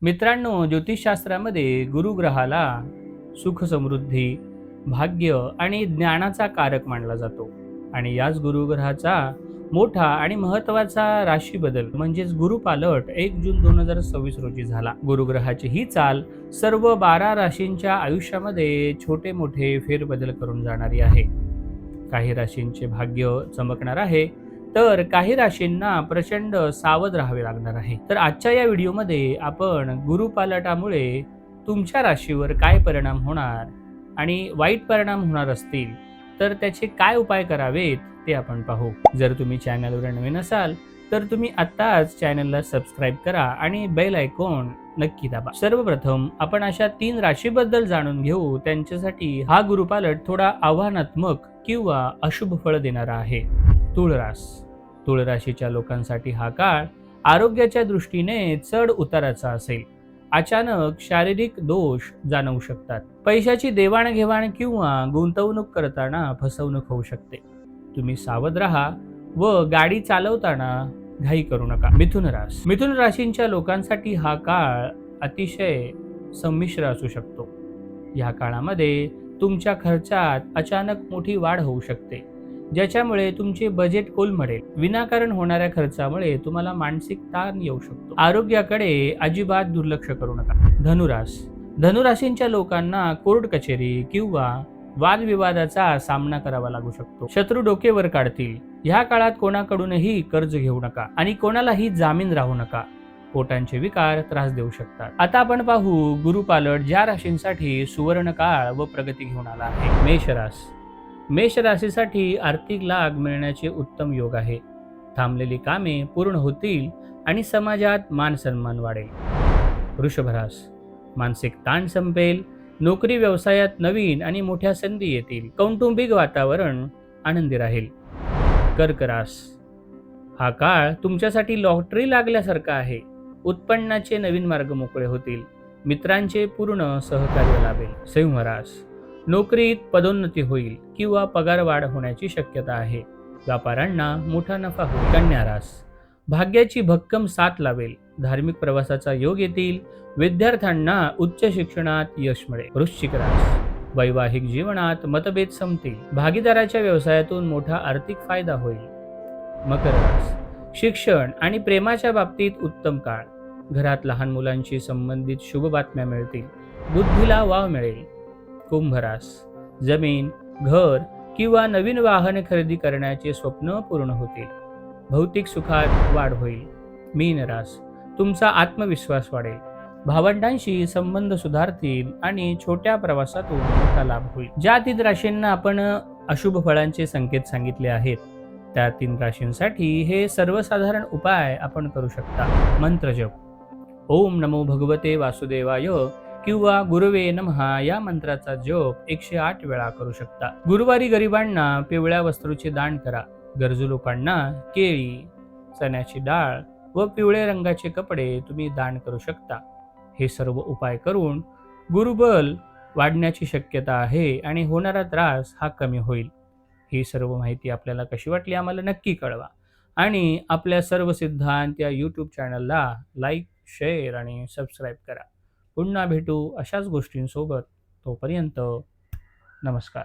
मित्रांनो, ज्योतिषशास्त्रामध्ये गुरुग्रहाला सुख समृद्धी, भाग्य आणि ज्ञानाचा कारक मानला जातो. आणि याच गुरुग्रहाचा मोठा आणि महत्त्वाचा राशी बदल म्हणजेच गुरुपालट 1 जून 2026 रोजी झाला. गुरुग्रहाची ही चाल सर्व 12 राशींच्या आयुष्यामध्ये छोटे मोठे फेरबदल करून जाणारी आहे. काही राशींचे भाग्य चमकणार आहे, तर काही राशींना प्रचंड सावध राहावे लागणार आहे. तर आजच्या या व्हिडिओमध्ये आपण गुरुपालटामुळे तुमच्या राशीवर काय परिणाम होणार आणि वाईट परिणाम होणार असतील तर त्याचे काय उपाय करावेत ते आपण पाहू. जर तुम्ही चॅनलवर नवीन असाल तर तुम्ही आत्ताच चॅनलला सबस्क्राईब करा आणि बेल आयकॉन नक्की दाबा. सर्वप्रथम आपण अशा 3 राशीबद्दल जाणून घेऊ. त्यांच्यासाठी हा गुरुपालट थोडा आव्हानात्मक किंवा अशुभ फळ देणारा आहे. तुळ राशीच्या लोकांसाठी हा काळ आरोग्याच्या दृष्टीने चढ उताराचा असेल. अचानक शारीरिक दोष जाणवू शकतात. पैशाची देवाणघेवाण किंवा गुंतवणूक करताना फसवणूक होऊ शकते. तुम्ही सावध राहा व गाडी चालवताना घाई करू नका. मिथुन राशींच्या लोकांसाठी हा काळ अतिशय संमिश्र असू शकतो. या काळामध्ये तुमच्या खर्चात अचानक मोठी वाढ होऊ शकते, ज्याच्यामुळे तुमचे बजेट कोलमडेल. विनाकारण होणाऱ्या खर्चामुळे तुम्हाला मानसिक ताण येऊ शकतो. आरोग्याकडे अजिबात दुर्लक्ष करू नका. धनुराशींच्या लोकांना कोर्ट कचेरी किंवा वादविवादाचा सामना करावा लागू शकतो. शत्रू डोकेवर काढतील. ह्या काळात कोणाकडूनही कर्ज घेऊ नका आणि कोणालाही जामीन राहू नका. पोटांचे विकार त्रास देऊ शकतात. आता आपण पाहू गुरुपालट ज्या राशींसाठी सुवर्ण काळ व प्रगती घेऊन आला आहे. मेष राशीसाठी आर्थिक लाभ मिळण्याचे उत्तम योग आहे. थांबलेली कामे पूर्ण होतील आणि समाजात मान सन्मान वाढेल. वृषभ मानसिक ताण संपेल. नोकरी व्यवसायात नवीन आणि मोठ्या संधी येतील. कौटुंबिक वातावरण आनंदी राहील. कर्क हा काळ तुमच्यासाठी लॉटरी लागल्यासारखा आहे. उत्पन्नाचे नवीन मार्ग मोकळे होतील. मित्रांचे पूर्ण सहकार्य लाभेल. सिंह नोकरीत पदोन्नती होईल किंवा पगार वाढ होण्याची शक्यता आहे. व्यापाऱ्यांना मोठा नफा होईल. कन्या भाग्याची भक्कम साथ लावेल. धार्मिक प्रवासाचा योग येतील. विद्यार्थ्यांना उच्च शिक्षणात यश मिळेल. वृश्चिक वैवाहिक जीवनात मतभेद संपतील. भागीदाराच्या व्यवसायातून मोठा आर्थिक फायदा होईल. मकर शिक्षण आणि प्रेमाच्या बाबतीत उत्तम काळ. घरात लहान मुलांशी संबंधित शुभ बातम्या मिळतील. बुद्धीला वाव मिळेल. कुंभ जमीन, घर किंवा नवीन वाहन खरेदी करण्याचे स्वप्न पूर्ण होतील. भौतिक सुखात वाढ होईल. मीन तुमचा आत्मविश्वास वाढेल. भावंडांशी संबंध सुधारतील आणि छोट्या प्रवासातून मोठा लाभ होईल. ज्या 3 राशींना आपण अशुभ फळांचे संकेत सांगितले आहेत, त्या 3 राशींसाठी हे सर्वसाधारण उपाय आपण करू शकता. मंत्र जप ओम नमो भगवते वासुदेवाय किंवा गुरुवे नमः या मंत्राचा जप 108 वेळा करू शकता. गुरुवारी गरिबांना पिवळ्या वस्त्राचे दान करा. गरजू लोकांना केळी, चण्याची डाळ व पिवळे रंगाचे कपडे तुम्ही दान करू शकता. हे सर्व उपाय करून गुरुबल वाढण्याची शक्यता आहे आणि होणारा त्रास हा कमी होईल. ही सर्व माहिती आपल्याला कशी वाटली आम्हाला नक्की कळवा आणि आपल्या सर्व सिद्धांत या यूट्यूब चॅनलला लाईक, शेअर आणि सबस्क्राईब करा. पुन्हा भेटू अशाच गोष्टींसोबत. तोपर्यंत नमस्कार.